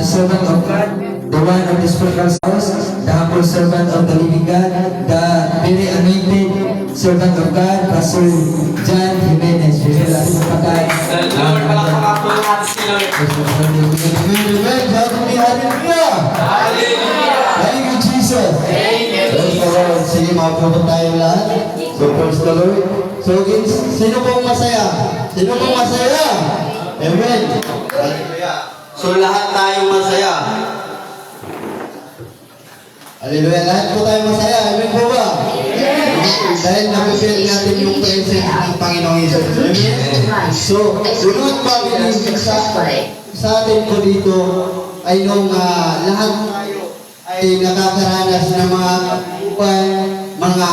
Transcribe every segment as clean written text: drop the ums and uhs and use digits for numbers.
servant of God, the one of the spiritual house, the humble servant of the living God, the very anointed servant of God, Pastor John Jimenez. Very last pagkat. Lord, palakpakan po natin si Lord. Hallelujah! Hallelujah! Thank you, Jesus! Thank you, Praise the Lord. Sige, makapunta tayo lahat. So, praise the Lord. So, sino pong masaya? Sino pong masaya? Amen. Hallelujah. So lahat tayong masaya. Hallelujah. Lahat po tayo masaya. Amen po ba? Dahil napipil natin yung presence ng Panginoong Isus. Amen. So, sunod family sa atin po dito ay nung lahat tayo ay nakakaranas ng mga kapupan, mga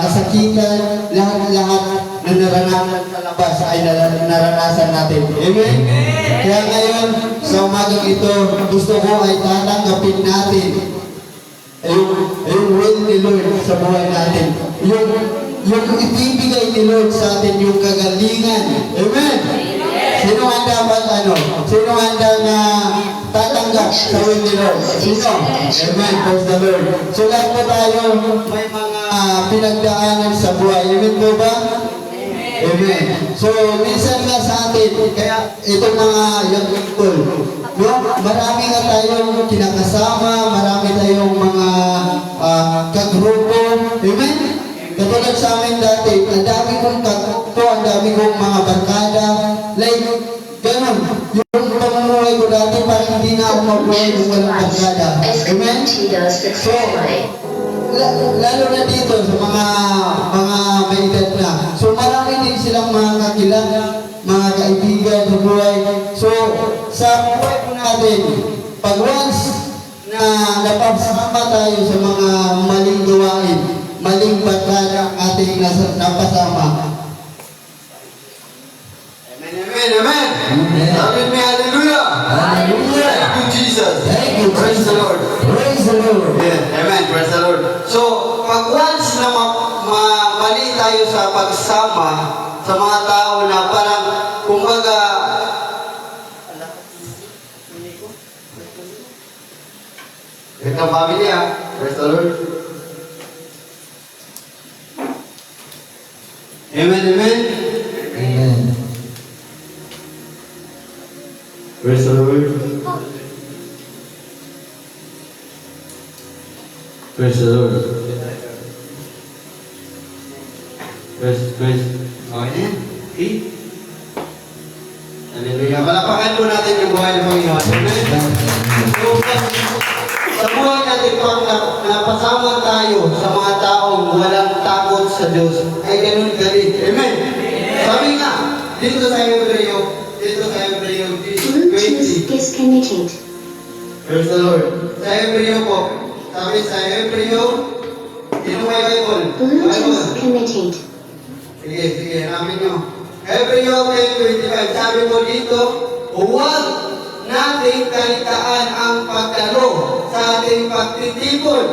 kasakitan, lahat-lahat na naranasan sa labas ay naranasan natin. Amen? Kaya ngayon, sa umagang ito, gusto ko ay tatanggapin natin yung will ni Lord sa buhay natin. Yung ibibigay ni Lord sa atin yung kagalingan. Amen? Sino handa Sino handa na tatanggap sa will ni Lord? Sino? Amen. Praise the Lord. So lahat po tayo may mga pinagdaanan sa buhay. Amen po ba? Amen. So minsan nga sa atin, kaya itong mga young people, no? Marami nga tayong kinakasama, marami tayong mga kagrupo. Amen? Katulad sa amin dati, ang dami kong kagrupo, ang dami kong mga barkada. Like, ganun. Yung pamumuhay ko dati, parang hindi na ako mabuhay kung walang barkada. Amen? So, lalo na dito sa mga may edad na. So, marami din silang mga kakilala, mga kaibigan sa buhay. So, sa buhay po natin, pag once na napasama tayo sa mga maling gawain, maling barkada ang ating napasama. Amen, amen, amen. Amen, hallelujah. Hallelujah. Thank you, Jesus. Thank you, Praise the Lord. Praise the Lord. Yeah, amen, praise the Lord. So, pag once na mali tayo sa pagsama sa mga tao na parang, kumbaga, ito family praise the Lord. Amen, amen. Amen. Praise the Lord. Praise the Lord. Praise. Okay na yan. Okay. Hallelujah. Palakpakan po natin yung buhay ng Panginoon. Amen. So, sa buhay natin, pag napasama tayo sa mga taong walang takot sa Diyos, ay ganun galit. Amen. Sabi nga, dito sa Hebreo 20. Disconnected. Praise the Lord. Sa Hebreo po, sabi sa Hebreo, dito may Bible. Bluetooth connected. Sige, namin nyo. Hebreo 10:25, sabi po dito, huwag nating kalitaan ang pagdalo sa ating pagtitipon.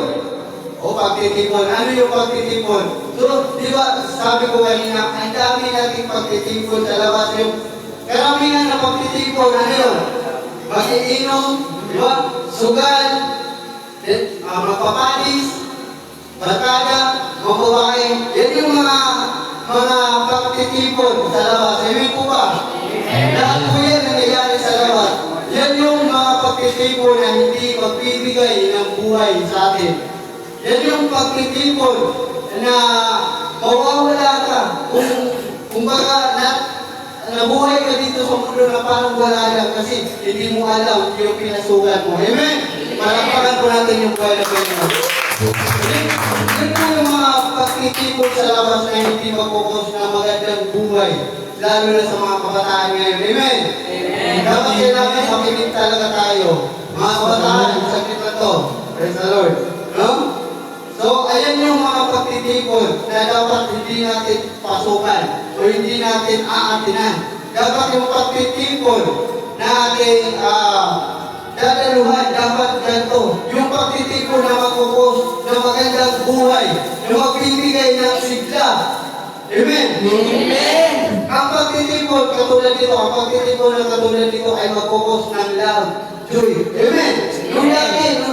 O pagtitipon. Ano yung pagtitipon? So, di ba, sabi ko kanina, ang dami nating pagtitipon sa labas. Yung karamihan na pagtitipon, ano yun? Mag-iinom, di ba? Sugal, magpapanis, barkada, mababae. Yan yung mga pagtitipon sa labas. Amen po ba? Lahat po yan nangyayari sa labas. Yan yung mga pagtitipon na hindi magbibigay ng buhay sa atin. Yan yung pagtitipon na mawawala ka kung baka nabuhay ka dito sa mundo na parang wala lang kasi hindi mo alam yung pinasukan mo. Amen? Palakpakan po natin yung buhay na Panginoon. Yan po yung mga pagtitipon sa labas na hindi magkukos na magandang buhay. Lalo na sa mga kabataan ngayon. Amen? Amen. Dapat kailangan makinig talaga tayo. Mga kabataan, sakit na to. Praise the Lord. No? So, ayan yung mga pagtitipon na dapat hindi natin pasukan o hindi natin aatinan. Dapat yung pagtitipon na ating dadaluhan, dapat ganito. Yung pagtitipon na magkukos na magandang buhay, na magbibigay ng sigla. Amen? Amen! Ang pagtitipon katulad dito, ang pagtitipon na katulad dito ay magkukos ng love. joy. Amen. Nung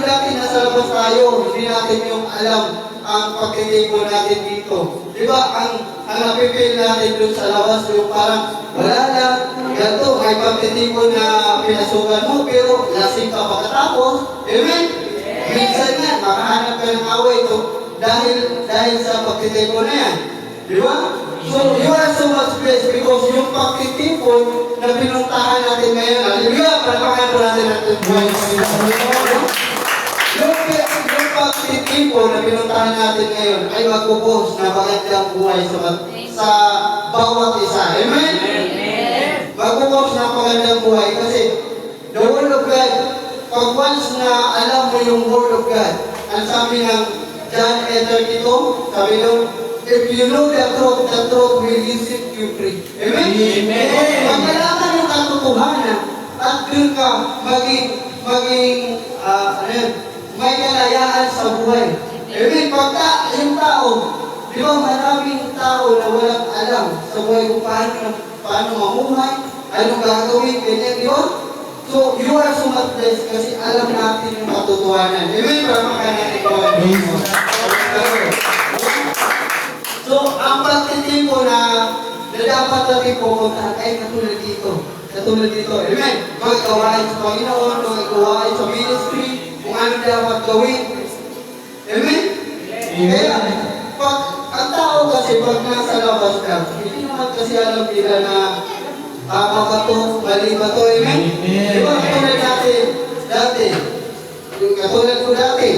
dati nasa labas tayo, hindi natin yung alam ang pagtitipon natin dito. Di ba, ang napipil natin doon sa labas, yung parang wala lang, ganito, may pagtitipon na pinasukan mo, pero lasing ka pagkatapos. Amen? Minsan nga, makahanap ka ng away ito dahil sa pagtitipon na yan. Di ba? So, you are so much blessed because yung pagtitipon na pinuntahan natin ngayon, hallelujah, palpakan po natin natin buhay ng Panginoon. Yung pagtitipon na pinuntahan natin ngayon ay magpupos na magandang buhay sa bawat isa. Amen? Magpupos na magandang buhay kasi the Word of God, pag once na alam mo yung Word of God, ang sabi ng John 8:32, sabi nung, if you know the truth will set you free. Amen? Pag nalaman yung katotohanan at doon ka may kalayaan sa buhay. Amen? Pagka yung tao, di ba maraming tao na walang alam sa buhay kung paano mamuhay, anong gagawin, ganyan, di ba? So, you are so much blessed kasi alam natin yung katotohanan. Amen? Paramakan natin ko. So, ang pagtitipo na dapat natin pupuntahan ay katulad dito. Katulad dito. Amen? Mga gawain sa Panginoon, mga gawain sa ministry, kung ano dapat gawin. Amen? Kaya, pag ang tao kasi pag nasa labas ka, hindi naman kasi alam nila na tama ba to, mali ba to, amen? Di ba katulad natin, dati, yung katulad ko dati,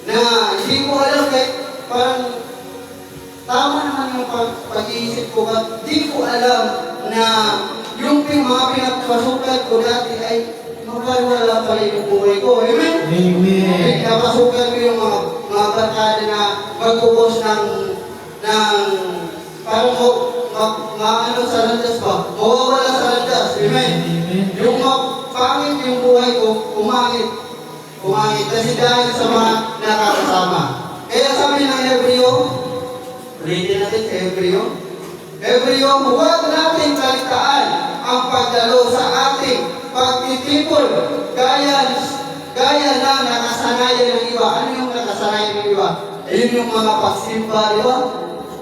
na hindi ko alam kahit parang tama naman yung pag-iisip ko, but di ko alam na yung mga pinagpasukan ko dati ay mapalwala pala yung buhay ko. Amen? Amen. Napasukan ko yung mga barkada na magpupos ng parang maano sa landas ba? Mawawala sa landas. Amen? Yung pangit yung buhay ko, umangit. Kasi dahil sa mga nakakasama. Kaya sabi ng Hebreo, ulitin natin sa Hebreo, huwag natin kaligtaan ang pagdalo sa ating pagtitipon gaya na nakasanayan ng iba. Ano yung nakasanayan ng iba? Ayun yung mga pagsimba, di ba?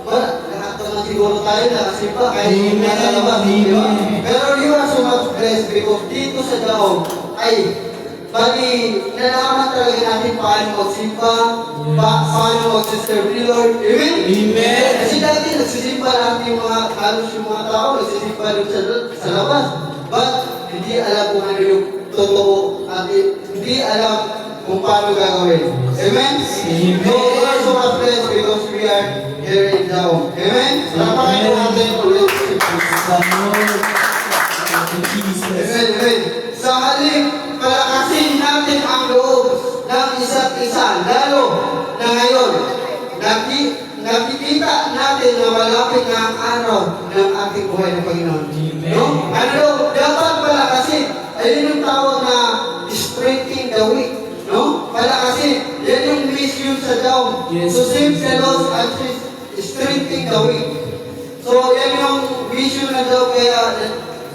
Lahat naman siguro tayo nakasimba kahit yung nasa labas, di ba? Pero you are so much blessed because dito sa daon ay bali, nalaman talaga natin paano magsimba, paano mag-serve ni Lord. Amen? Amen! Kasi dati nagsisimba natin yung mga tao, nagsisimba doon sa labas. But, hindi alam kung ano yung totoo at hindi alam kung paano gagawin. Amen? Amen! So, we are so much blessed because we are here in Daon. Amen? Salamat po natin ulit. Amen. Sa halip, palakasin natin ang loob ng isa't isa, lalo na ngayon. Nakikita natin na malapit na ang araw ng ating buhay ng Panginoon. No? Ano? Dapat palakasin. Ayun yung tawag na strengthening the weak. No? Palakasin. Yan yung mission sa daw. To save the lost and strengthening the weak. So, yan yung mission na daw kaya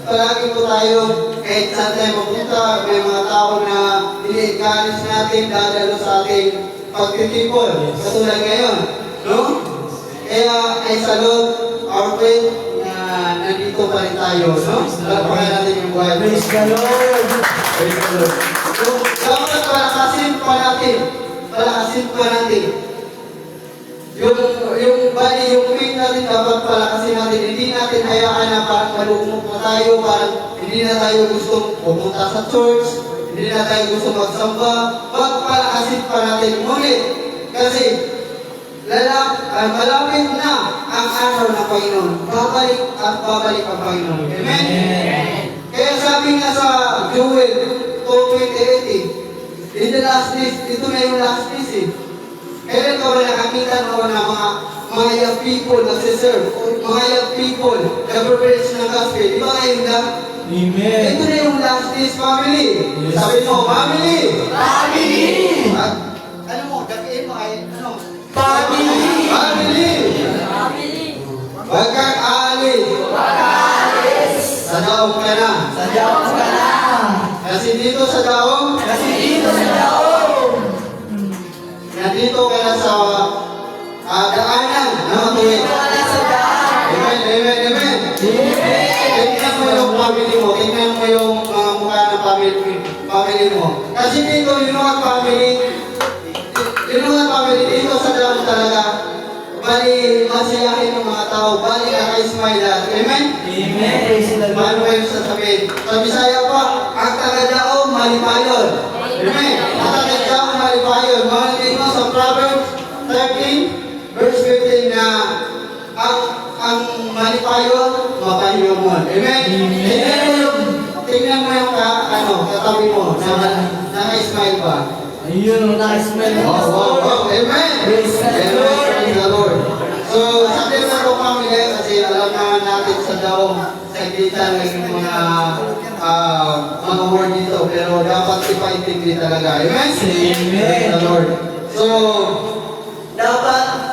palagi po tayo, kahit saan tayo mapunta, may mga tao na ini-encourage natin, dadalo sa ating pagtitipon. Katulad ngayon, no? Kaya ay salud, our faith, na nandito pa rin tayo, no? Palapakan natin yung buhay. Praise the Lord! Praise the Lord! So, dapat palakasin pa natin. Yung faith natin dapat palakasin natin. Hindi natin hayaan na parang malugmok na tayo, parang hindi na tayo gusto pumunta sa church, hindi na tayo gusto magsamba. Palakasin pa natin ngunit. Kasi malapit na ang araw ng Panginoon. Babalik at babalik ang Panginoon. Amen? Kaya sabi nga sa Joel 2:20, in the last days, ito na yung last days eh. Kailan ka ba nakakita naman ng mga young people na nagsiserve, mga young people na preparation ng gospel? Di ba ngayon lang? Amen. Ito na yung last days, family. Yes. Sabi mo, family! Family! Ano mo, dakiin mo ay, ano? Family! Family! Family! Huwag kang aalis! Huwag kang aalis! Sadaw ka na! Sadaw ka na! Kasi Kasi dito sa daong, nandito ka na sa daanan na matuwid. Amen, amen, amen. Tingnan mo yung family mo, tingnan mo yung mukha ng family mo. Kasi dito, yung mga family, dito sa daong talaga, bali masiyahin ng mga tao, bali naka-smile lahat. Amen? Paano kayo sasabihin? Sa Bisaya pa, ang taga-daong malipayon. Amen? Ang taga-daong malipayon. Mahalin mo sa Proverbs 13, verse 15 na ang malipayon, mapahiyomon. Amen? Tingnan mo yung katabi mo, naka-smile ba? Ayun, na-smell mo. Amen. Praise the Lord. Praise the Lord. So, sabi na po kami guys, kasi alam naman natin sa daong saglitan ng yung mga word dito, pero dapat ipaintindi talaga. Amen? Praise the Lord. So, dapat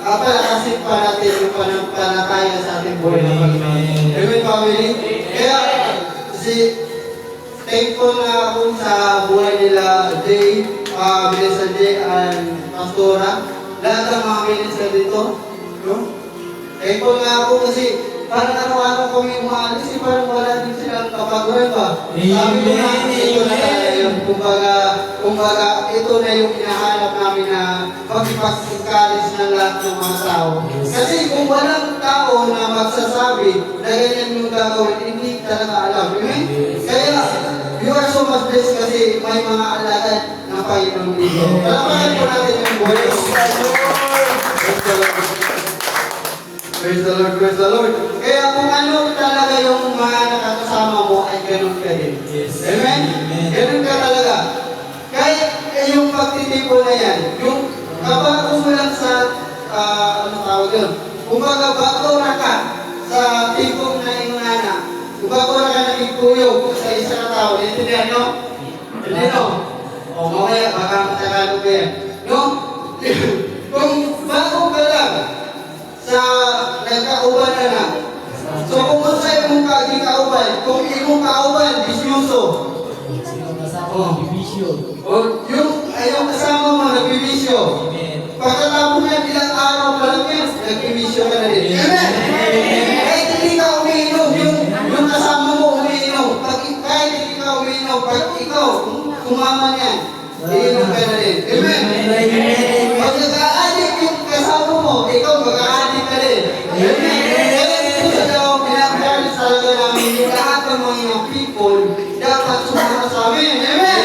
palakasin pa natin yung pananampalataya sa ating buhay ng Panginoon. Amen, family? Kaya, thankful na ako sa buhay nila, Jay, Minister Jay, and Pastora. Lahat ng mga minister dito. No? Thankful na ako kasi parang araw-araw kami umaalis, parang wala din silang kapag-work ba? Sabi ko na, ito na talaga yun. Kumbaga, ito na yung hinahanap namin na pag-ipag-encourage ng lahat ng mga tao. Kasi kung walang tao na magsasabi na ganyan yung gagawin, hindi talaga alam. Amen? Kaya, you are so much blessed kasi may mga alagad ng Panginoon dito. Palamahan po natin yung buhay. Praise the Lord, praise the Lord. Kaya kung ano talaga yung mga nakakasama mo ay ganun ka din. Amen? Ganun ka talaga. Kahit yung pagtitipo na yan, yung kabago mo lang sa, ano tawag yun? Kumbaga bago na ka sa tipong na inunana, kung bago na ka nagigpuyog sa isa na tao, intindihan nyo? Hindi no? O mamaya, baka matagalog yan. No? Kung bago ka lang sa nagkauban na na, so kung sa imong kauban, kung imong kauban, disyuso. Yung kasama mo, nagbibisyo. Pagkatapos yan, ilang araw pa lang yan, nagbibisyo ka na rin. Amen? Kahit hindi ka umiinom, yung kasama mo umiinom. Kahit hindi ka umiinom, pag ikaw, kumama niyan, iinom ka na rin. Amen? Pag nag-aadik yung kasama mo, ikaw mag-aadik ka rin. Amen? Kaya dito sa daw, pinag-aadik talaga namin yung lahat ng mga people dapat sumama sa amin. Amen?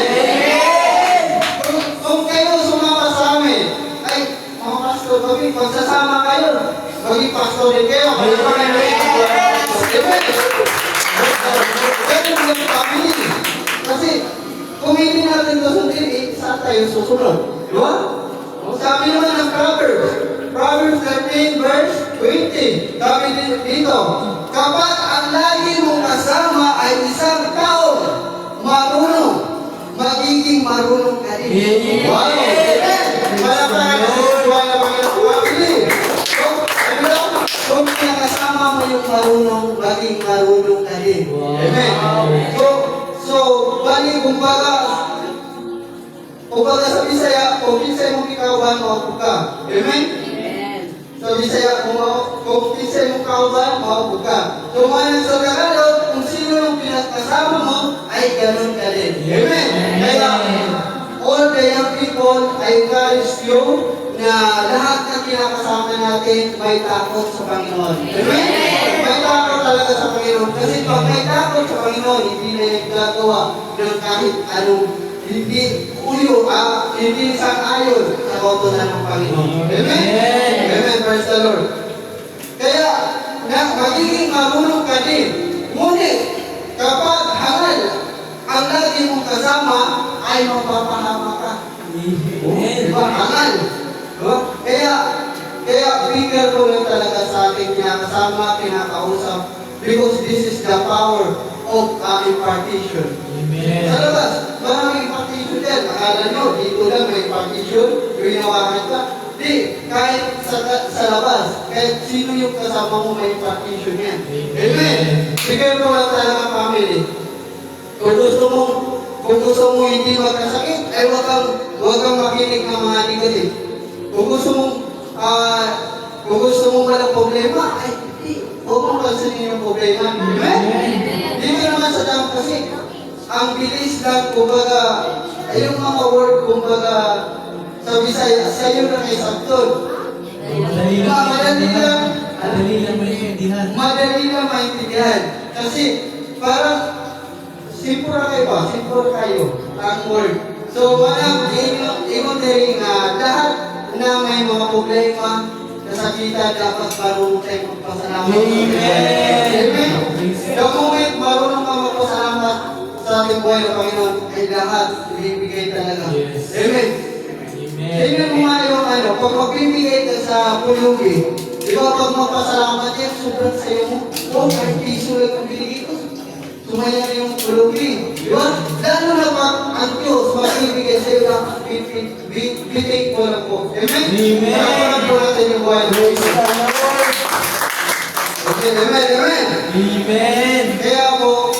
Kung kayo sumama sa amin, ay, mga pastor, magsasama kayo. Maging pastor din kayo. Kaya pa kayo rin. Amen? Kaya yung family. Kasi, kung hindi natin ito sundin, saan tayo susunod? Di ba? Sabi naman ng Proverbs 13 verse 20. Sabi dito, kapag ang lagi mong kasama ay isang tao, marunong, magiging marunong ka rin. Wow! Malapakan na sa buhay na Panginoon. Family. Kung kasama mo yung marunong, maging marunong ka rin. Amen. So, bali, kumbaga sa Bisaya, kung Bisaya mong ikawan, mawapog ka. Amen? Sa Bisaya, kung Bisaya mong ikawan, mawapog ka. So, mga sa Tagalog, kung sino yung pinakasama mo, ay ganun ka din. Amen? Kaya, all the young people, I encourage you na lahat ng kinakasama natin may takot sa Panginoon. Amen? May takot talaga sa Panginoon. Kasi pag may takot sa Panginoon, hindi na yung gagawa ng kahit anong hindi sang-ayon sa kautusan ng Panginoon. Amen? Amen. Praise the Lord. Kaya, magiging marunong ka din. Ngunit, kapag hangal ang lagi mong kasama, ay mapapahama ka. Diba? Hangal. Diba? Kaya bigger ko lang talaga sa ating kinakasama, kinakausap, because this is the power of impartition. Sa labas, maraming impartition din. Akala nyo, dito lang may impartition, yung inawakan ka. Di, kahit sa labas, kahit sino yung kasama mo may impartition yan. Amen. Bigyan ko lang talaga family. Kung gusto mo hindi magkasakit, ay huwag kang makinig ng mga negative. Kung gusto mong walang problema, ay huwag mong pansinin yung problema. Amen? Dito naman sa dam kasi, ang bilis lang, kumbaga, ay yung mga word, kumbaga, sa Bisaya, sa'yo lang ay sabton. Madali lang maintindihan. Madali lang maintindihan. Kasi, parang, simpura kayo, ang word. So, manang, ingon din nga, lahat na may mga problema, nasakitan, dapat marunong tayo magpasalamat. Amen. The moment marunong ka magpasalamat sa ating buhay ng Panginoon, ay lahat ibibigay talaga. Yes. Amen. Tingnan mo nga yung pag magbibigay ka sa pulubi, di ba pag magpasalamat yan, sobrang sayo mo, kahit piso lang ang binigay ko. Sumaya na yung pulubi. Di ba? Lalo na pag ang Diyos magbibigay sa'yo ng bitik mo lang po. Amen? Amen. Pagkakulang po natin yung buhay. Okay, amen, amen. Amen. Kaya po,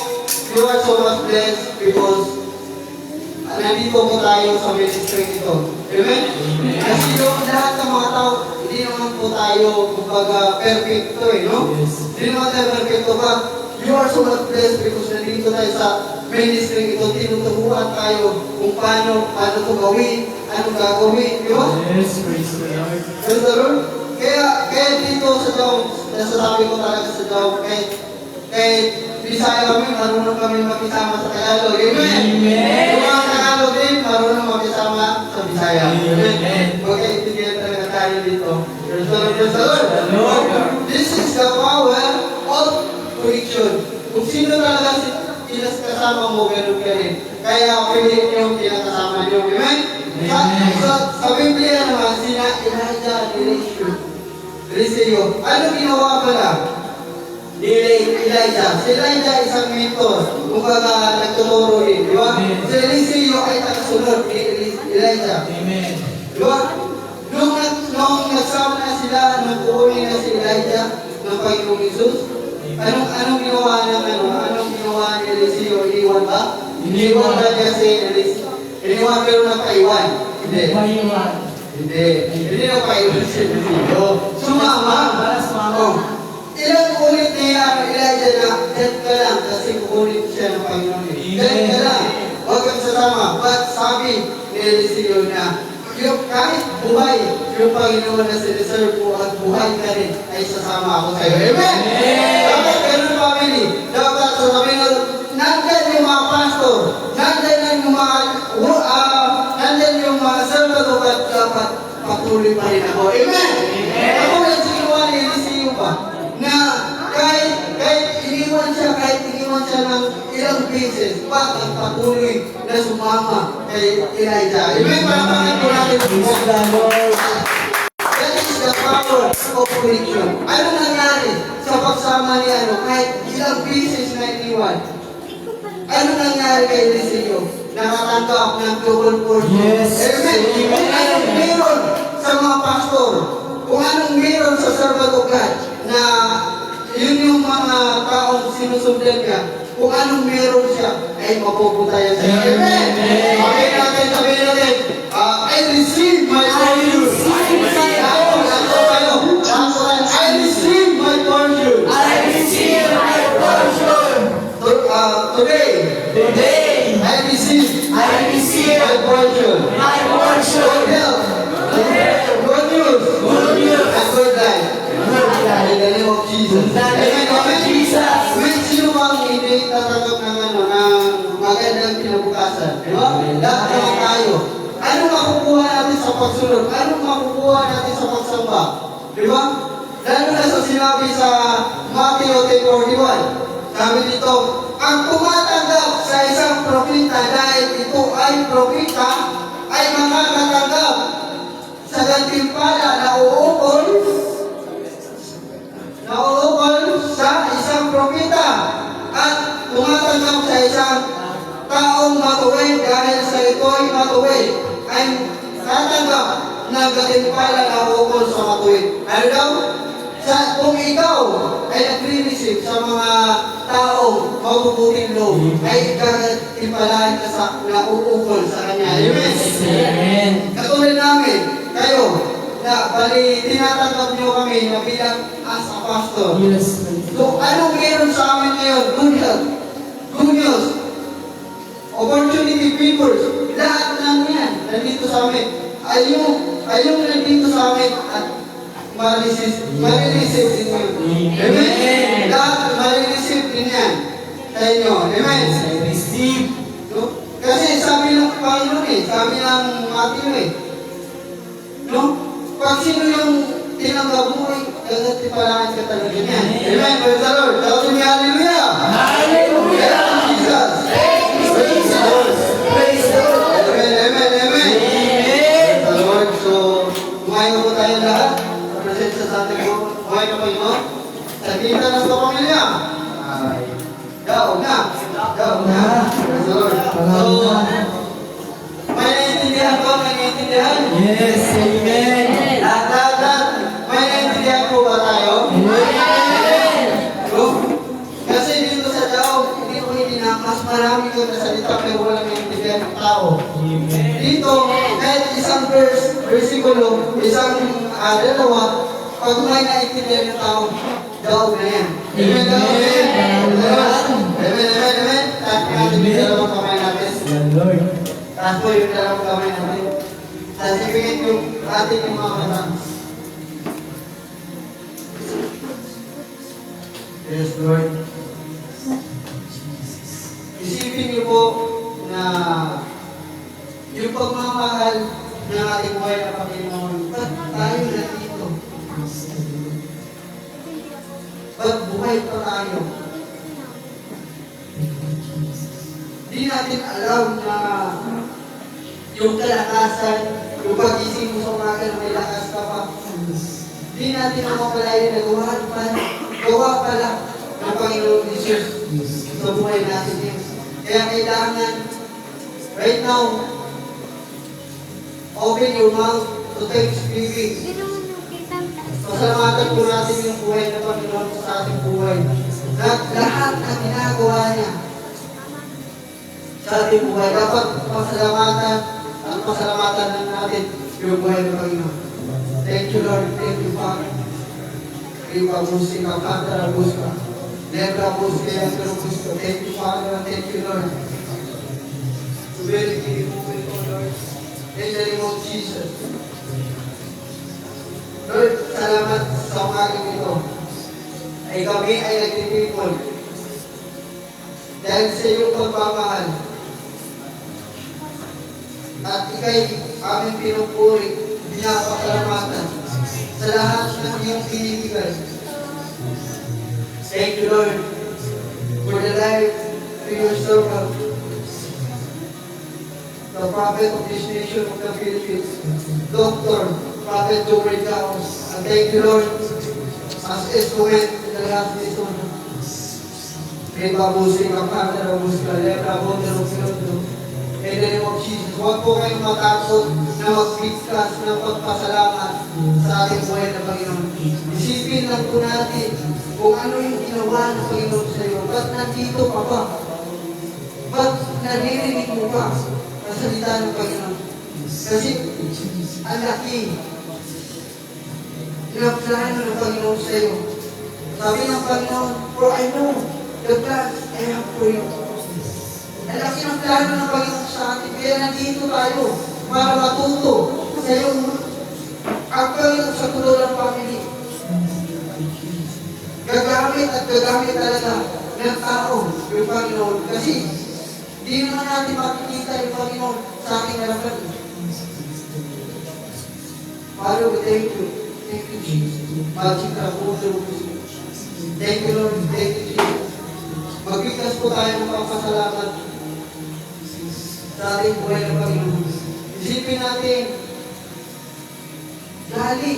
you are so much blessed because nandito po tayo sa ministry ito. Amen? Kasi yung lahat ng mga tao, hindi naman po tayo, kumbaga, perfecto no? Yes. Hindi naman tayo perfecto ba? You are so much blessed because nandito tayo sa ministry ito, tinuturuan tayo kung paano ito gawin, anong gagawin, di ba? Yes, praise the Lord. Praise the Lord. Kaya dito sa Dawg, nasasabi ko talaga sa Dawg, kahit Bisaya kami, marunong kami makisama sa Tagalog. Amen! Amen. Yung mga Tagalog din, marunong makisama sa Bisaya. Amen. Okay, intindihan talaga tayo dito. Praise the Lord, praise the Lord. Lord. This is the power of connection. Kung sino talaga kasama mo, ganun ka rin. Kaya piliin yung kinakasama niyo. Amen? Sa Biblia naman, sina Elijah Eliseo. Ano ginawa pala ni Elijah? Si Elijah isang mentor. Kumbaga, nagtuturo din. Di ba? Si Eliseo ay tagasunod ni Elijah. Amen. Di ba? Nung nagsama na sila, nung kukunin na si Elijah ng Panginoong Isus, anong ginawa ni Eliseo? Iniwan ba? Iniwan ba niya si Eliseo? Iniwan pero nagpaiwan? Hindi. Paiwan. Hindi nagpaiwan si Eliseo. Sumama. Oh. Ilang ulit niya Elijah na, dead ka lang kasi kukunin siya ng Panginoon. Dead ka lang. Huwag kang sasama. But sabi ni Eliseo na, yung kahit buhay, yung Panginoon na sineserve mo at buhay ka rin, ay sasama ako sa iyo. Amen! Dapat ganun family. Dapat sasabihin na, nandyan yung mga pastor, nandyan yung mga servant at dapat patuloy pa rin ako. Amen! Ako lang sinuwa ni Eliseo pa, na kahit iniwan siya ng ilang beses, bakit patuloy na sumama kay Elijah. Amen? Parapangan po natin. Praise the Lord. That is the power of connection. Ano nangyari sa pagsama ni kahit ilang beses na iniwan? Ano nangyari kay Eliseo? Nakatanggap ng double portion. Yes. Amen? Kung anong meron sa mga pastor, kung anong meron sa servant of God, na yun yung mga taong sinusundan ka, kung anong meron siya, ay mapupuntayan sa iyo. Amen! Sabihin natin, I receive my portion. I receive my portion. I receive my portion. Today, I receive my portion. My portion. Good health, good news, and good life. In the name of Jesus. Amen. Jesus. May sino bang hindi tatanggap ng magandang kinabukasan? Di ba? Lahat naman tayo. Ano makukuha natin sa pagsunod? Ano makukuha natin sa pagsamba? Di ba? Lalo na sa sinabi sa Matthew 10:41. Sabi dito, ang tumatanggap sa isang propita dahil ito ay propita ay makakatanggap sa gantimpala na uukol sa isang propita at tumatanggap sa isang taong matuwid dahil sa ito'y matuwid ay tatanggap ng gantimpala na uukol sa matuwid. Ano daw? Kung ikaw ay nagre-receive sa mga taong mabubuting loob, ay gagatimpalain ka sa nauukol sa Kanya. Amen? Amen. Katulad namin, kayo, na bali, tinatanggap niyo kami na bilang as a pastor. Yes. So, anong meron sa amin ngayon? Good health, good news, opportunity, people, lahat ng yan, nandito sa amin. Ayong nandito sa amin at marireceive din yun. Amen? Lahat marireceive din yan sa inyo. Amen? I receive. No? Kasi sabi ng Panginoon sabi ng Matthew no? Pag sino yung tinanggap mo gagatipalaan ka talaga niyan. Amen? Praise the Lord. Shout to me, hallelujah! Hallelujah. Praise Jesus! Praise the Lord! Praise the Lord. Amen, amen, amen! Amen. Praise the Lord. So, kumain po tayo lahat. Presensya sa ating buhay na Panginoon. Sa kita ng sa pamilya. Daog na. Daog na. Praise the Lord. So, may naiintindihan ba? May naiintindihan? Yes. Amen. Lahat. May naiintindihan po ba tayo? Amen. No? Kasi dito sa daog, hindi ko mas marami ko nasalita pero walang naiintindihan ng tao. Amen. Dito, kahit isang versikulo, isang dalawa, pag may naiintindihan ng tao, daog na yan. Amen, amen. Amen. Taas po natin yung dalawang kamay natin. The Lord. Taas po yung dalawang kamay natin. Sasibigit yung ating yung mga mata. Yes, Lord. Isipin niyo po na yung pagmamahal ng ating buhay na Panginoon, ba't tayo nandito? Ba't buhay pa tayo? Di natin alam na yung kalakasan, yung pag-ising mo sa umaga na may lakas ka pa. Di natin mapapalayan na gawa pala ng Panginoon Jesus sa buhay natin yun. Kaya kailangan, right now, open your mouth to thanksgiving. Pasalamatan po natin yung buhay na Panginoon sa ating buhay. Lahat na ginagawa niya sa ating buhay, dapat pasalamatan at pasalamatan natin yung buhay ng Panginoon. Thank you, Lord. Thank you, Father. Riba Musika, Pantara Musika, Lebra Musika, Yantara Musika. Thank you, Father. Thank you, Lord. To very moving, oh Lord. In the name of Jesus. Lord, salamat sa umagang ito. Ay kami ay nagtitipon. Dahil sa iyong pagmamahal. At ikay aming pinupuri, binapasalamatan sa lahat ng iyong binibigay. Thank you, Lord, for the life of your servant, the prophet of this nation of the Philippines, Dr. Prophet Joel Caos. And thank you, Lord, as instrument in the last season. Reba Musika, Pantara Musika, Lebra Bondero Piloto. In the name of Jesus, huwag po kayong matakot na magbigkas ng pagpasalamat sa ating buhay na Panginoon. Isipin lang po natin kung ano yung ginawa ng Panginoon sa iyo. Ba't nandito ka ba? Ba't naririnig mo ba ang salita ng Panginoon? Kasi ang laki ng plano ng Panginoon sa iyo. Sabi ng Panginoon, for I know the plans I have for you. Ang laki ng plano ng Panginoon sa atin. Kaya nandito tayo para matuto sa iyong Panginoon sa tulo ng family. Gagamit at gagamit talaga ng tao yung Panginoon. Kasi di naman natin makikita yung Panginoon sa ating harapan. Father, we thank you. Thank you, Jesus. Thank you, Lord. Thank you, Jesus. Magbigkas po tayo ng pagpasalamat sa ating buhay ng Panginoon. Isipin natin, dali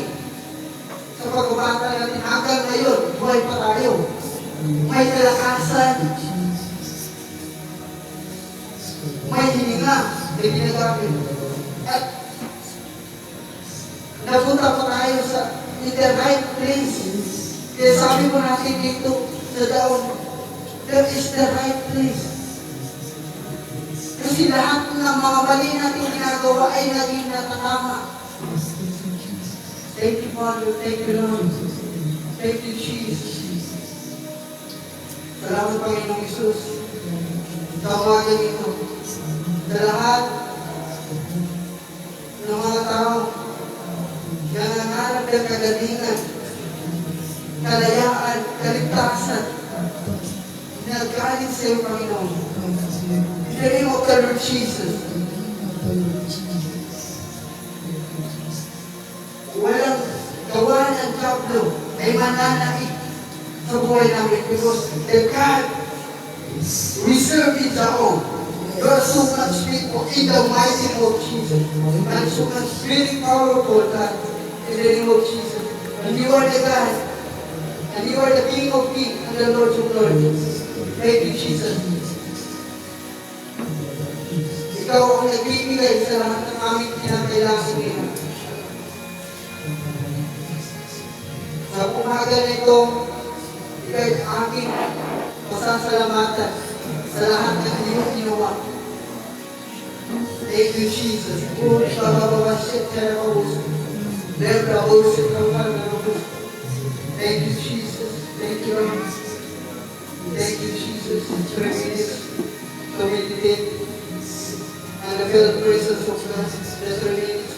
sa pagbabata natin hanggang ngayon, buhay pa tayo. May kalakasan. May hininga. May ginagamit. At napunta pa tayo sa in the right place. Kaya sabi ko natin dito sa daon, that is the right place. Kasi lahat ng mga mali natin ginagawa ay naging natatama. Thank you, Father. Thank you, Lord. Thank you, Jesus. Salamat, Panginoong Isus. Sa umaga ito, sa lahat ng mga tao na nangangarap ng kagalingan, kalayaan, kaligtasan, na galing sa iyo, Panginoon. In the name of the Lord Jesus. Walang gawa ng Diablo ay mananaig sa buhay namin because the God we serve is our own. You are so much faithful in the mighty name of Jesus. And so much very powerful, God, in the name of Jesus. And you are the God. And you are the King of Kings and the Lord of Lords. Thank you, Jesus. Ikaw ang nagbibigay sa lahat ng aming kinakailangan ngayon. Sa umaga nito, ikaw'y aking masasalamatan sa lahat ng iyong ginawa. Thank you, Jesus. Puri bababasit sa nakauso. Lebra uso ng pagkakuso. Thank you, Jesus. Thank you, Lord. Thank you, Jesus. It's privilege to meditate and the felt presence of God. That's remains.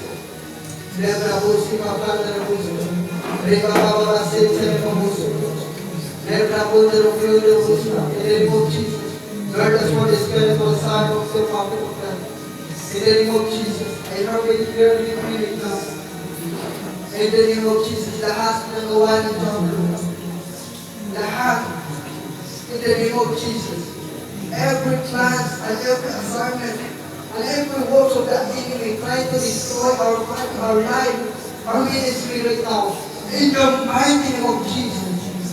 Lebra uso ng pagkakuso. Reba bababasit sa nakauso. Lebra uso ng pagkakuso. In the name of Jesus. Lord, that's what is going to sign of the prophet of God. In the name of Jesus, I have it clearly feeling now. In the name of Jesus, lahat ng gawa ng Diablo. Lahat. In the name of Jesus. Every plan and every assignment and every work of the enemy trying to destroy our life, our ministry right now. In the mighty name of Jesus.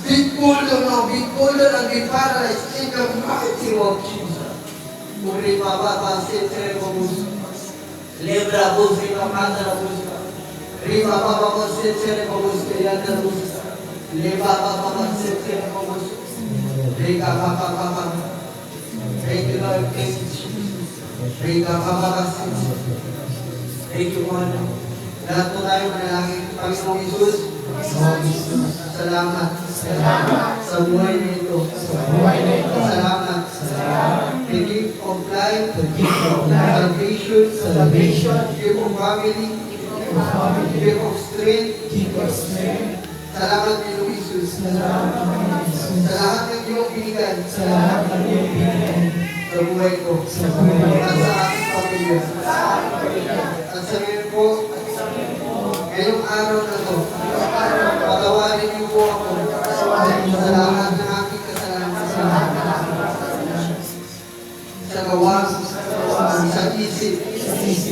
Be pulled now, be pulled and be paralyzed in the mighty name of Jesus. Muri baba basit cerebus. Lebra bus riba mata bus. Riba baba basit cerebus kayanda bus. Lebra baba basit cerebus. Riga baba baba. Thank you, Lord. Thank you, Jesus. Riga baba basit. Thank you, Lord. Lahat po tayo manalangin. Panginoong Isus. Salamat. Sa buhay na ito. Salamat. The gift of life, salvation, gift of family, gift of strength. Salamat Panginoong Jesus. Sa lahat ng iyong binigay. Sa buhay ko. At sa aking pamilya. At sa ngayon po, ngayong araw na ito, patawarin niyo po ako sa lahat ng aking kasalanan. Sa gawa, sa isip,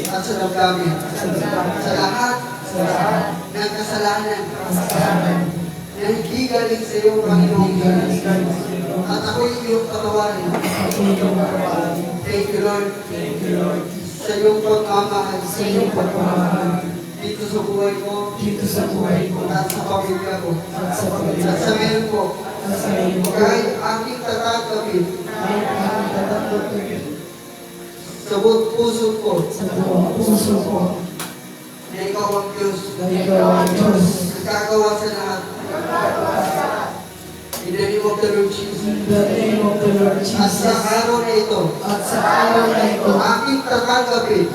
at sa damdamin. Sa lahat ng kasalanan na hindi galing sa iyo, Panginoon. At ako'y iyong patawarin. Thank you, Lord. Sa iyong pagmamahal. Dito sa buhay ko, at sa pamilya ko, at sa meron ko, kahit aking tatatapin, sa buong puso ko, na ikaw ang Diyos, nagkagawa sa lahat. In the name of the Lord Jesus. At sa araw na ito, aking tatanggapin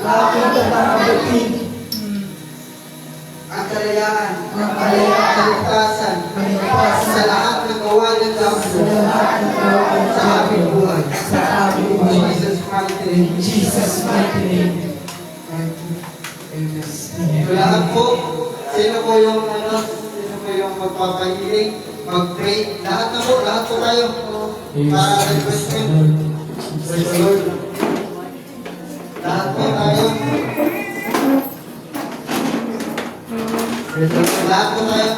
ang kalayaan, kaligtasan, sa lahat ng gawa ng Diablo, sa aming buhay. In Jesus' mighty name. Amen. So lahat po, sino po yung magpapahiling, mag-pray, lahat po tayo, para requesting. Praise the Lord. Lahat po tayo. Lahat po tayo.